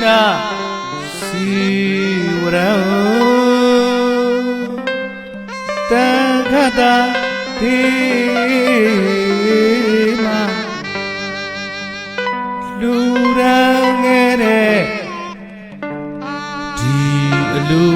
na siwarang tagada dima lurangere di lu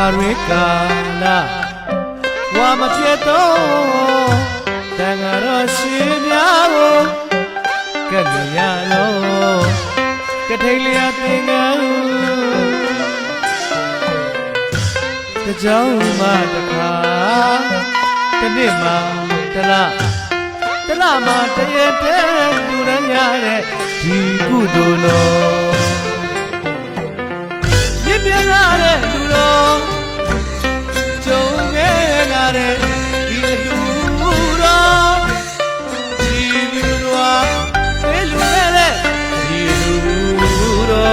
Warikala Wamapieto Tangaro Shimiao Kagayalo Katilia Tingal Kajoma Taka Kanima Tala Talama Tayete Duranyare Tikudulo Yipianare Dulo Jongare Ilura Ilura Ilura Ilura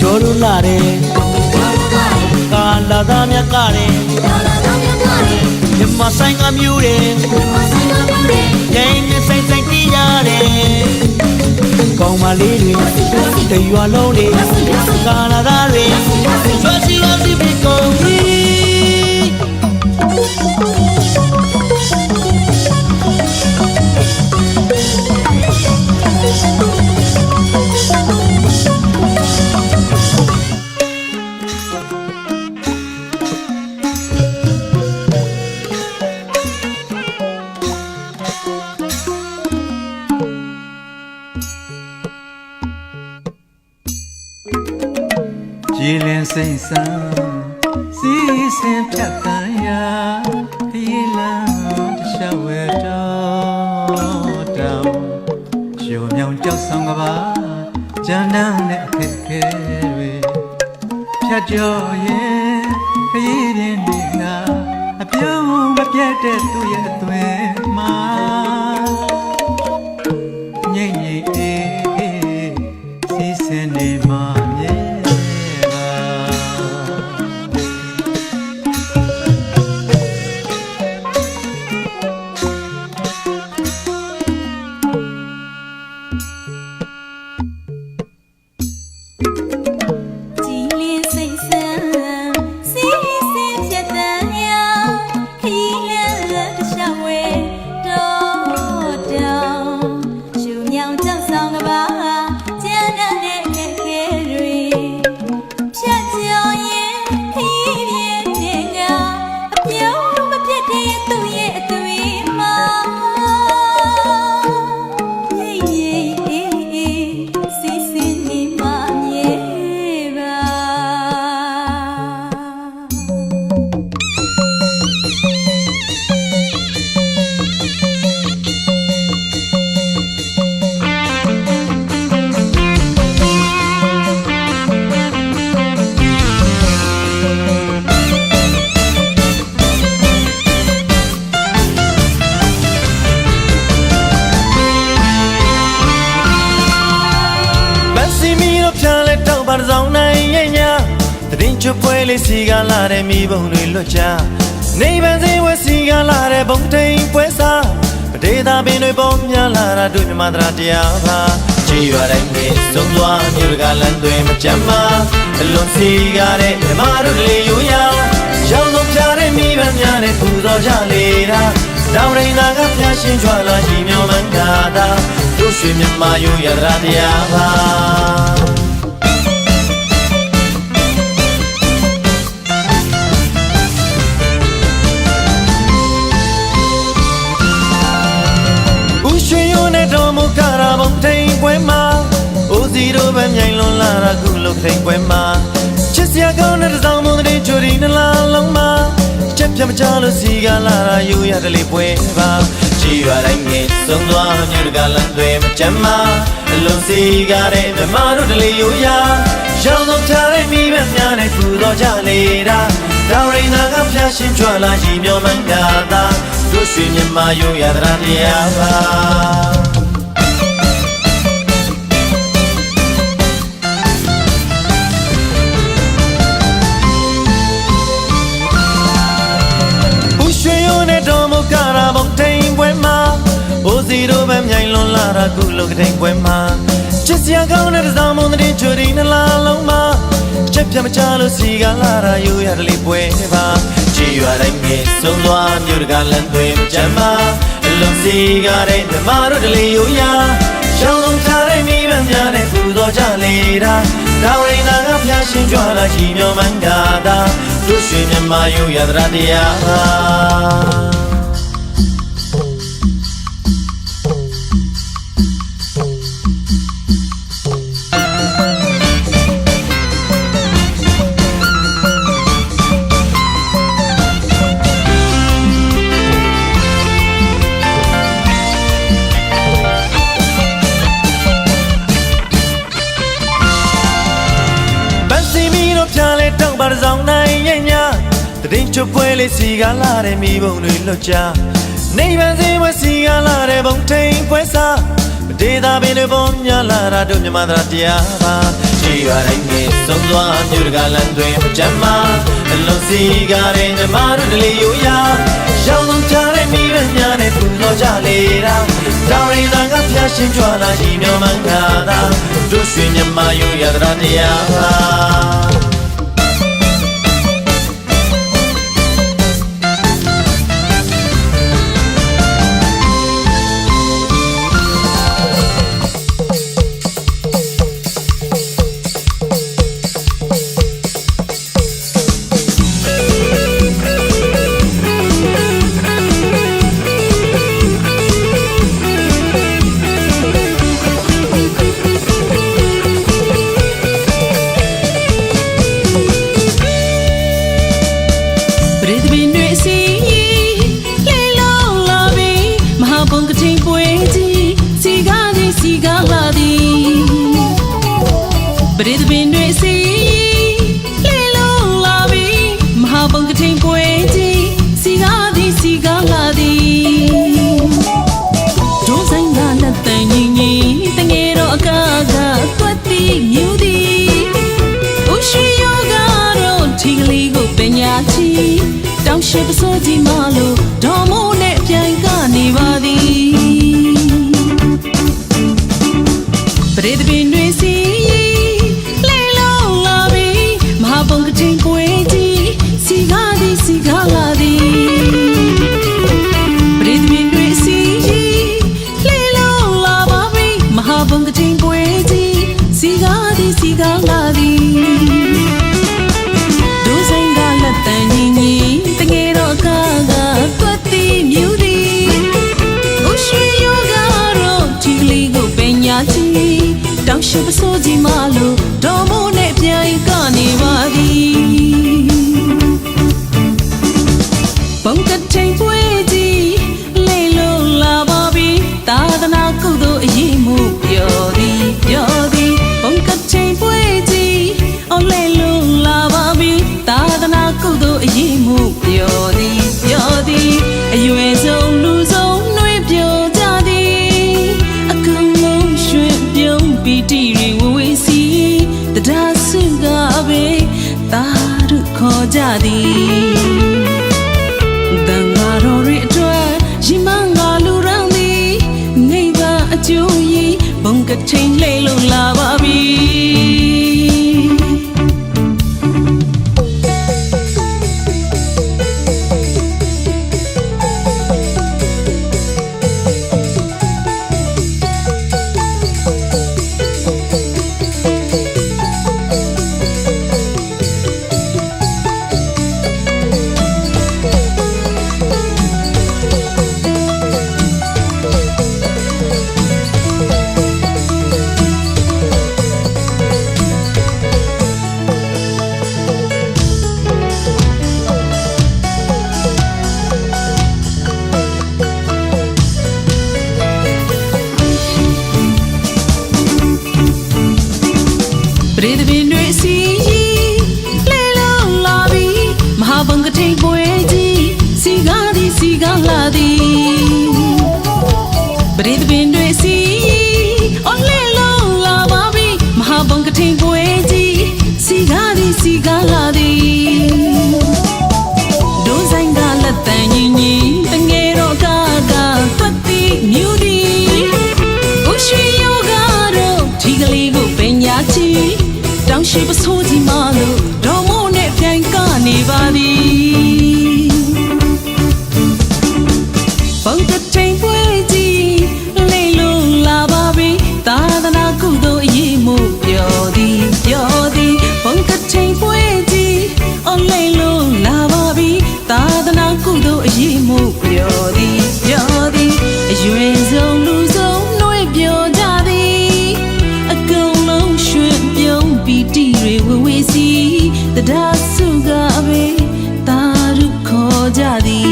Jolare Kala damya kare Yamma sainga myure Yang sai sai tiyare Kaung ma le de Te ywa long de Kala da de Swasi wasi bi kaung ni ကြည်လင်စိတ်ဆန်းစီးစင်ဖြတ်တန်းရာခရီးလမ်းတစ်လျှောက်ဝဲတော့တောင်ရုံမြောင်ကြောက်ဆောင်ကပါဂျန်နန်းနဲ့အခက်ခဲတွေဖြတ်ကျော်ရင်ခရီးရင်တွေကအပြုံးမပြတ်တဲ့သူရဲ့အသွင်မှာငြိမ့်ငြိမ့်အေးစီးစင်နေမှာမြေချွပွဲလေးစီကလာတဲ့မိဘုံတွေလွတ်ချနေပန်းစင်းဝဲစီကလာတဲ့ဘုံတိန်ပွဲစားပဒေသာပင်တွေပေါ်များလာတာတို့မြမသရာတရားပါကြည်ရွာတိုင်းနေစုံသွားမြို့ကလမ်းတွေမကြမ်းမအလွန်စီကတဲ့မြမတို့လေးယူရရောင်ဆုံးပြတဲ့မိဘများနဲ့ပူဇော်ကြလေတာတောင်ရင်သာကဖျားရှင်ကြွလာရှိမြော်မှန်ကာတာတို့ရွှေမြမယူရသရာတရားပါစီတို့ပဲမြိုင်လွန်လာတာခုလုတ်ထိန်ပွဲမှာချစ်စရာကောင်းတဲ့တောင်မုံတဲ့ချိုရီနှလားလုံးမှာချက်ပြမချလို့စီကလာတာယူရတယ်လေပွဲပါကြည်ရွာတိုင်းငယ်သုံးသွားမြို့ကလမ်းတွေမကြမ်းမအလုံးစီကတဲ့မြမတို့တလေယူရရောင်ဆုံးချတဲ့မိဘများနဲ့ပူတော်ကြလေတာတောင်ရင်သာကဖျားရှင်ကြွလာရှိမြော်မှန်ကာတာတို့ရွှေမြမယူရတာတရားပါစီတို့ပဲမြိုင်လွန်လာတာခုလုတ်ထိန်ပွဲမှာချစ်စရာကောင်းတဲ့တောင်မုံတဲ့ချိုရီနှလားလုံးမှာချက်ပြမချလို့စီကလာတာယူရတယ်လေပွဲပါကြည်ရွာတိုင်းငယ်ဆုံးသွားမြို့ကလမ်းတွေကြမ်းမအလုံးစီကတဲ့ဓမ္မတို့တလေယူရရောင်လုံးချတဲ့မိဘများနဲ့ပူဇော်ကြလေတာတောင်ရင်သာကဖျားရှင်ကြွလာရှိမြော်မှန်ကာတာတို့ရွှေမြမယူရသရာတရားပါဆောင်နိုင်ရဲ့ညာတရင်ချွပွဲလေးစီကလာတဲ့မိဘုံတွေလွတ်ကြနေပန်းစင်းဝဲစီကလာတဲ့ဘုံထိန်ပွဲစားဒေသာပင်တွေပေါ်များလာတာတို့မြမသရာတရားပါကြည်ရွာတိုင်းနေသုံးသွားမြို့ကလမ်းတွေမကြမ်းမအလုံးစီကတဲ့မြမတို့တလေယူရရောင်ဆုံးချတဲ့မိဘများနဲ့ပူဇော်ကြလေတာတောင်ရင်သာကဖျားရှင်ကြွလာရှိမြော်မှန်ကာတာတို့ရွှေမြမယူရသရာတရားပါ ဒိုးဆိုင်ကလက်တန်ကြီးကြီးတငယ်တော့ကားကသွက်တီမြူသည်အိုရွှေယောကတော့ဒီကလေးကိုပညာကြီးတောင်ရှိပစိုးကြီးမလို့တော်မိုးနဲ့ပြိုင်ကနေပါသည်ဘုံကထိန်ပွဲကြီးလေလုံးလာပါပြီသာသနာကုသိုလ်အရေးမှုပြောသည်ဘုံကထိန်ပွဲကြီးအော်လေလုံးလာပါပြီသာသနာကုသိုလ်အရေးမှုပြောသည်အရွယ်ဆုံးလူဆုံးနှွေးပြောကြသည်အကုန်လုံးရွှင်ပြုံးပီတိတွေဝဝေးစီတရားစုကပဲသာဓုခေါ်ကြသည်တန်ဃာတော်တွေအတွက်ရင်မငါလူရန်သည်နေပါအကျိုးကြီးဘုံကထိန်လေလို့လာပါပြီပရိသပင်တွေစီလဲလုံးလာပြီမဟာဘုံကထိန်ပွဲကြီးစီကားသည်စီကားလာသည်ပရိသပင်တွေစီအော်လဲလုံးလာပါပြီမဟာဘုံကထိန်ပွဲကြီးစီကားသည်စီကားလာသည်ဒိုးဆိုင်ကလက်တန်ကြီးကြီးတငယ်တော့ကားကသွက်တီမြူသည်အိုရွှေယောကတော့ဒီကလေးကိုပညာကြီးတောင်ရှိပစိုးကြီးမလို့တော်မိုးနဲ့ပြိုင်ကနေပါသည်ဘုံကထိန်ပွဲကြီးလေလုံးလာပါပြီသာသနာကုသိုလ်အရေးမှုပြောသည်ဘုံကထိန်ပွဲကြီးအော်လေလုံးလာပါပြီသာသနာကုသိုလ်အရေးမှုပြောသည်အရွယ်ဆုံးလူဆုံးနှွေးပြောကြသည်အကုန်လုံးရွှင်ပြုံးပီတိတွေဝဝေးစီတရားစုကပဲသာဓုခေါ်ကြသည်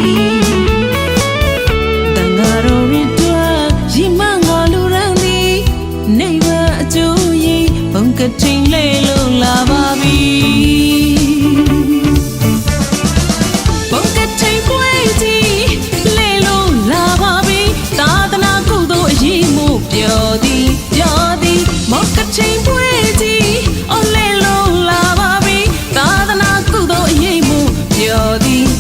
တန်ဃာတော်တွေအတွက်ရင်မငါလူရန်သည်နေပါအကျိုးကြီးဘုံကထိန်လေလို့လာပါပြီဘုံကထိန်ပွဲကြီးလေလို့လာပါပြီသာသနာကုသိုလ်အရေးမှုပြောသည်မောကထိန်ပွဲကြီးအော်လေလို့လာပါပြီသာသနာကုသိုလ်အရေးမှုပြောသည်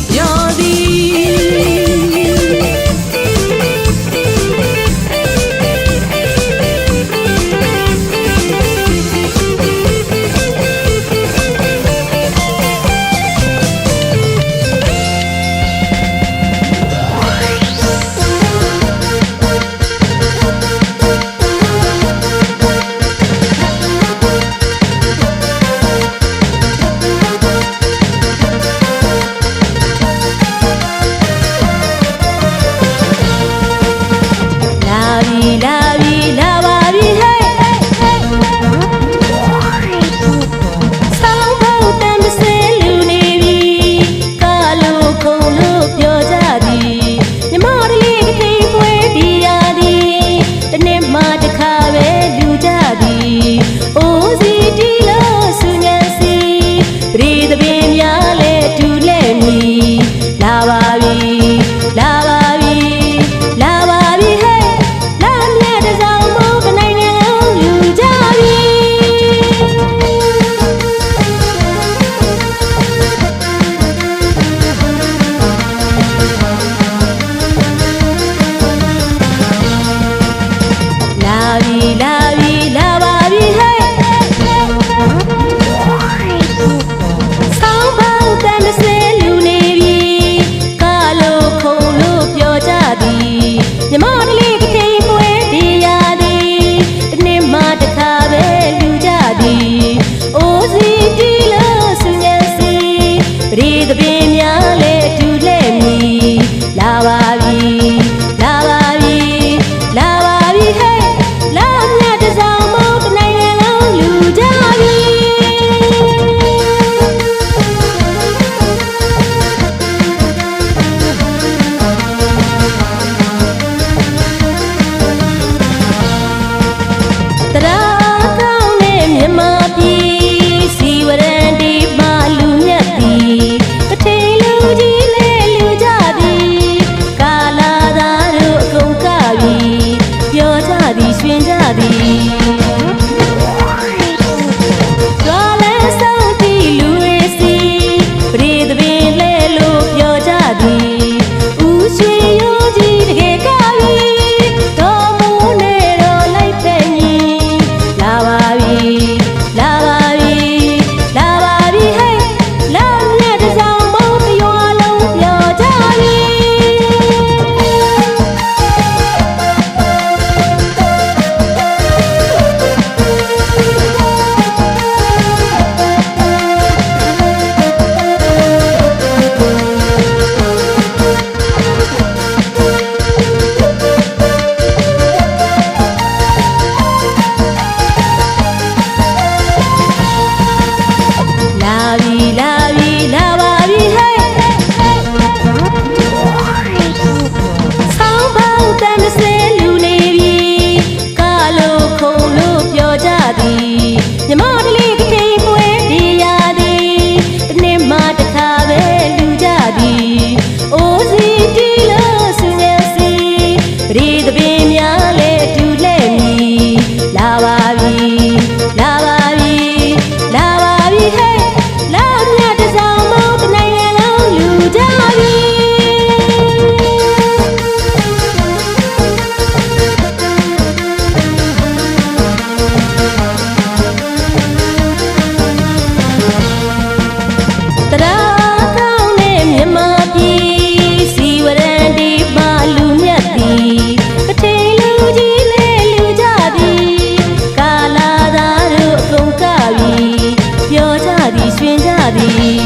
သည်ရွှင်ကြသည်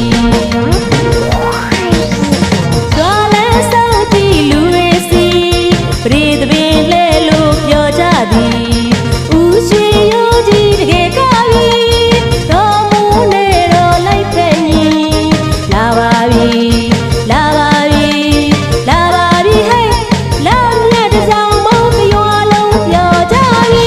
ကြွားလဲစောင့်ကြည့်လူတွေစီပရိသပင်လဲလို့ပြောကြသည်ဦးရှိရိုးကြီးတကယ်ကပြီတော်မူနေတော့လိုက်ဖက်ညီလာပါပြီလာပါပြီလာပါပြီဟဲ့လာနဲ့တစောင်းမုန်းရွာလုံးပြောကြပြီ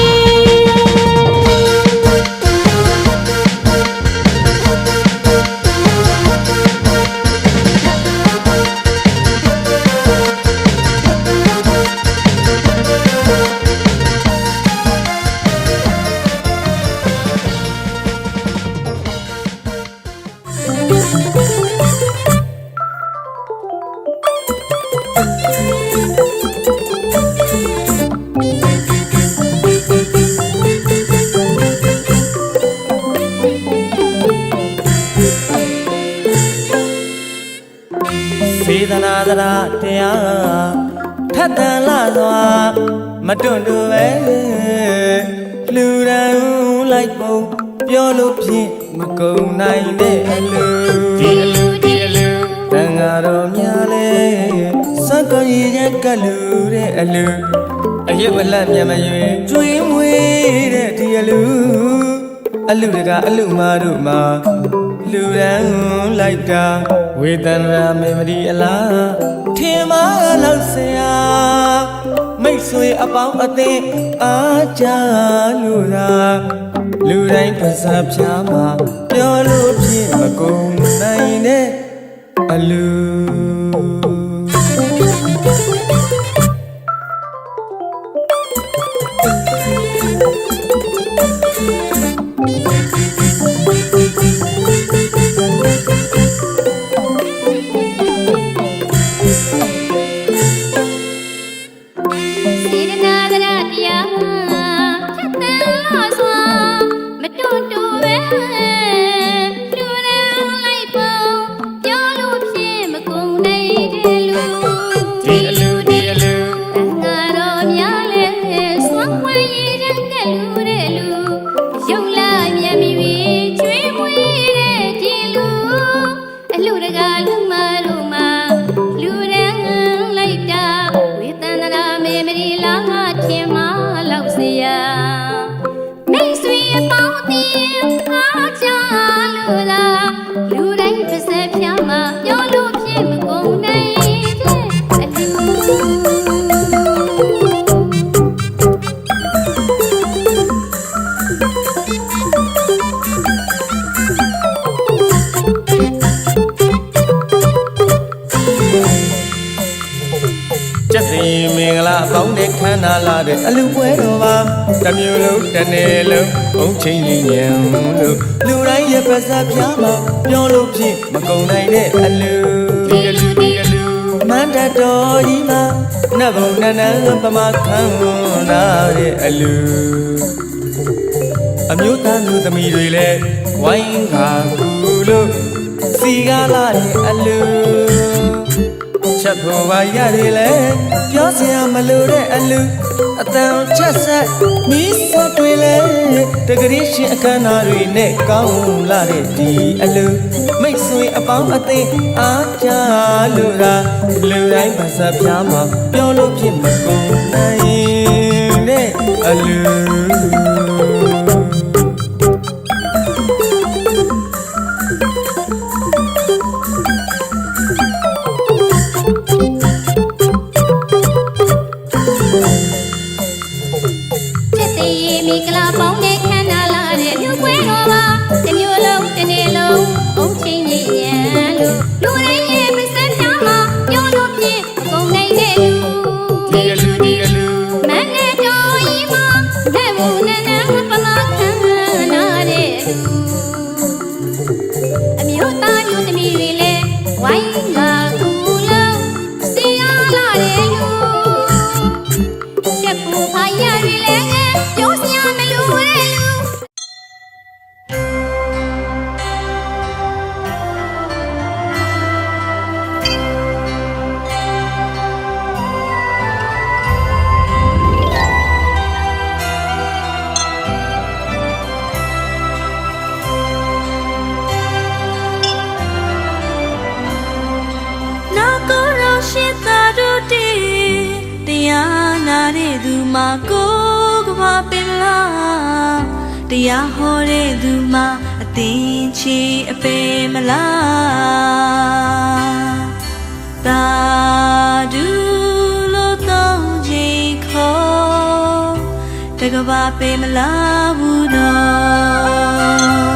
စေတနာတရားထက်တန်လာစွာမတွန့်တူပဲလူရန်လိုက်ပုံပြောလို့ဖြင့်မကုန်နိုင်တဲ့အလူဒီအလူတန်ဃာတော်များလဲစက်ကောရည်ရဲ့ကလူတဲ့အလူအယုတ်အလတ်မြတ်မရွေကျွေးမွေးတဲ့ဒီအလူတကအလူမာတို့မှာလူရန်လိုက်တာဝေဒနာမေမဒီအလားထင်မလောက်စရာမိတ်ဆွေအပေါင်းအသင်းအားကြလို့သာလူတိုင်းပါစားဖြားမှာပြောလို့ဖြစ်မကုန်နိုင်တဲ့အလူစေတနာတရားထက်သန်လာစွာမတွန့်တူပဲလူရန်လိုက်ပုံပြောလို့ဖြင့်မကုန်နိုင်တဲ့လူဒီအလူတန်ဃာတော်များလဲစွမ်းဝဲရည်တဲ့လူတဲ့လူရုပ်လာမြတ်မီကျွေးမွေးတဲ့ဒီလူအလူတကာလူမတို့မှာလူရန်လိုက်တာဝေသန္တရာမေမရီလာထင်မလောက်စရာမိတ်ဆွေအပေါင်းအသင်းအားကြလို့လားလူတိုင်းတစ်စက်ပြမှာပြောလို့ဖြစ်မကုန်နိုင်တဲ့အလူကျက်သိမင်္ဂလာပေါင်းတဲ့ခန္ဓာလာတဲ့အလူပွဲတော်ပါတစ်မျိုးလုံးတစ်နေ့လုံးဘုံချင်းလေးညံလို့လူတိုင်းရဲ့ပါစားပြားမှာပြောလို့ဖြစ်မကုန်နိုင်တဲ့အလူမန္တတော်ကြီးမှာနတ်ဘုံနန်းပမာခံနာတဲ့အလူအမျိုးသားမျိုးသမီးတွေလည်းဝိုင်းခါကူလို့စီကားလာတဲ့အလူချက်ဖို့ပါရတယ်လေပြောစရာမလိုတဲ့အလူအတန်ချက်ဆက်မီးစက်တွေလေတကယ်ရှင်အခမ်းအနားတွေနဲ့ကောင်းလာတဲ့ဒီအလူမိတ်ဆွေအပေါင်းအသင်းအားကြလို့သာလူတိုင်းပါစားပြားမှာပြောလို့ဖြစ်မကုန်နိုင်တဲ့အလူမိကလာပေါင်းတဲ့ခန္ဓာလာတဲ့လူပွဲတော်ပါတစ်မျိုးလုံးတစ်နေ့လုံးအုံချင်းကြီးညံလို့လူတိုင်းရဲ့ပစံပြားမှာပြောလို့ဖြစ်အကုန်နိုင်တဲ့လူဒီအလူမန္တတော်ကြီးမှာတဲ့ဘုံနဲ့ပမာခံနာတဲ့လူအမျိုးသားမျိုးသမီးတွေလည်းဝိုင်းကာကူလုံးစီကားလာတဲ့လူချက်ဖို့ဖာရတွေလည်းပြောစရာမလိုတဲ့လူ တဲ့သူမှာကိုကဘာပင်လားတရားဟောတဲ့သူမှာအသင်ချီအပင်မလားသာဓုလို့တောင်းခြင်းခေါ်တကဘာပင်မလားဘူးတော့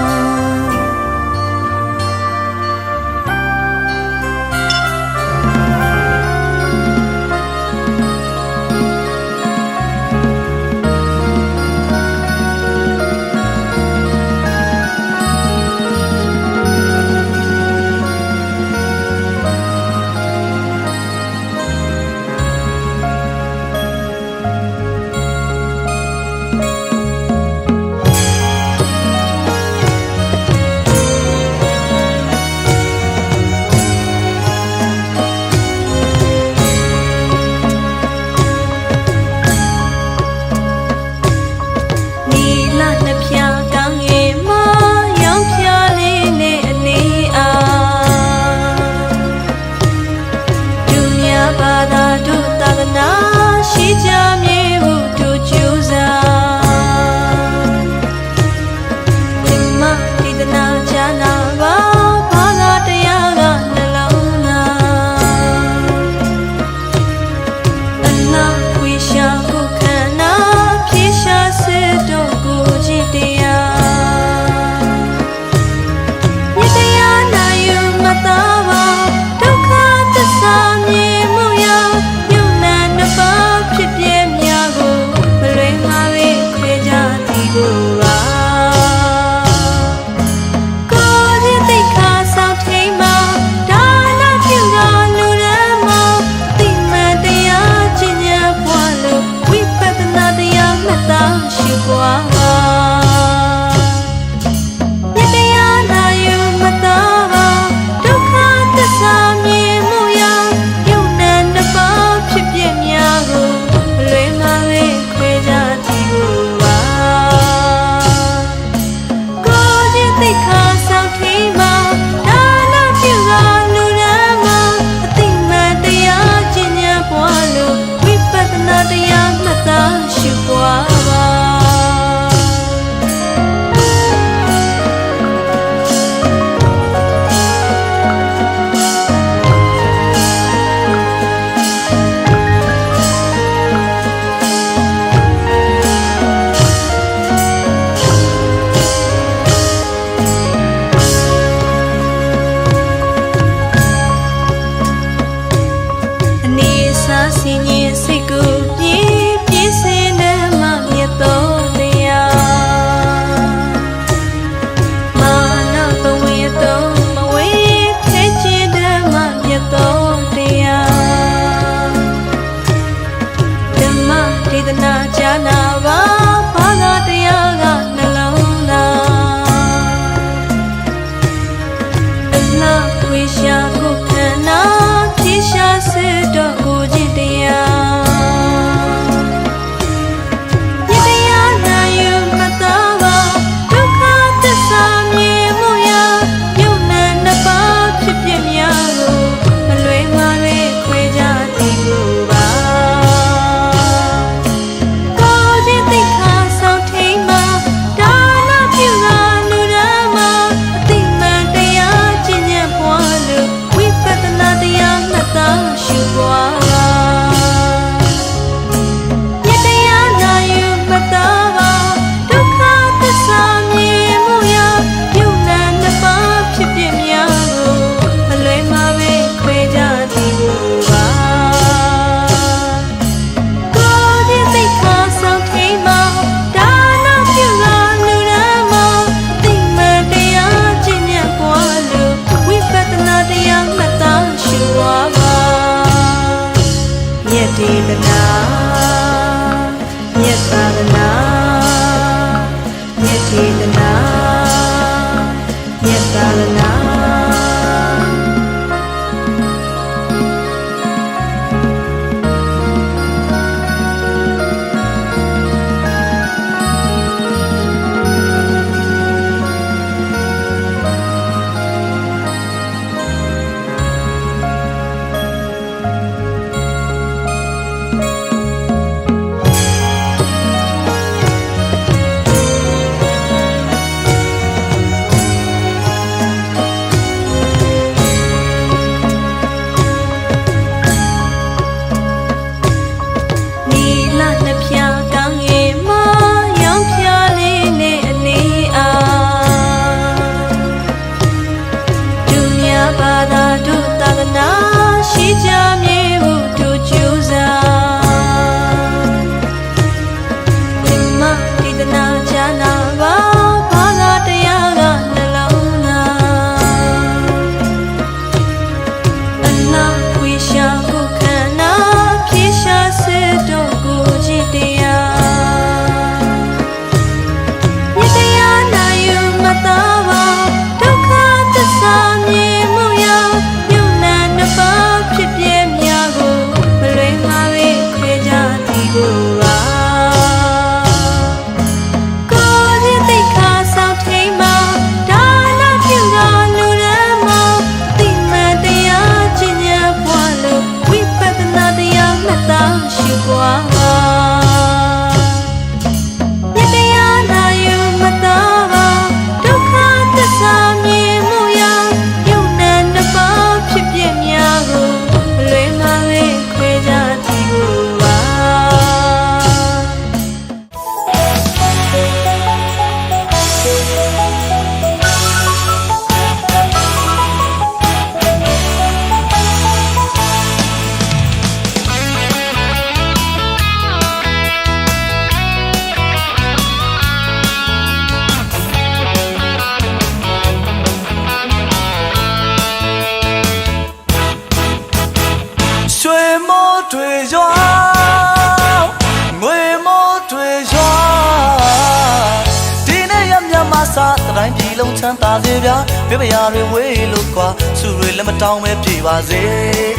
စေဗျာပြပရာတွေဝေးလို့ကွာစုတွေလက်မတောင်းပဲပြေပါစေ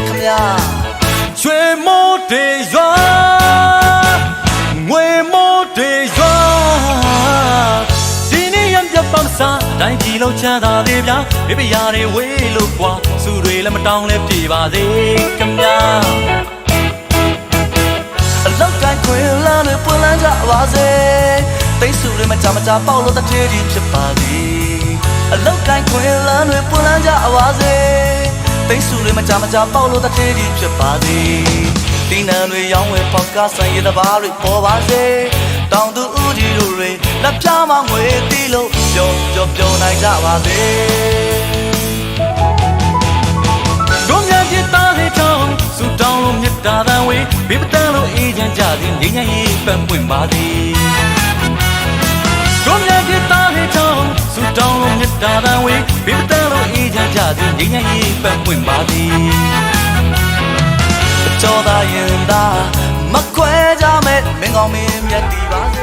ခမညာရွှေမိုးတွေရွာငွေမိုးတွေရွာဒီနေ့ရံပြပန်းစားတိုင်းပြည်လုံးချမ်းသာလေဗျာပြပရာတွေဝေးလို့ကွာစုတွေလက်မတောင်းလဲပြေပါစေခမညာအလောက်တိုင်းခွေလမ်းတွေပွင့်လန်းကြပါစေတိတ်ဆူတွေမကြမကြပေါက်လို့တထေးကြီးဖြစ်ပါသည်အလောက်တိုင်းခွေလမ်းတွေပွင့်လန်းကြပါစေတိတ်ဆူတွေမကြမကြပေါက်လို့တထေးကြီးဖြစ်ပါသည်ဒီနံတွေရောင်းဝယ်ပေါက်ကဆိုင်ရတဲ့ဘာတွေပေါ်ပါစေတောင်သူဦးကြီးတို့တွေလက်ပြမငွေတီးလို့ပြုံနိုင်ကြပါစေတို့များပြသားတွေတောင်းစူတောင်းလို့မြတ်တာတန်ဝေးဘေးပတန်းလို့အေးချမ်းကြသည်ငြိမ်းချမ်းရေးပန်းပွင့်ပါသည်တို့များပြသားတွေတောင်းစူတောင်းလို့မြတ်တာတန်ဝေးဘေးပတန်းလို့အေးချမ်းကြသည်ငြိမ်းချမ်းရေးပန်းပွင့်ပါသည်ကြောသာရင်သာမခွဲကြမဲ့မင်းကောင်းမင်းမြတ်တီပါ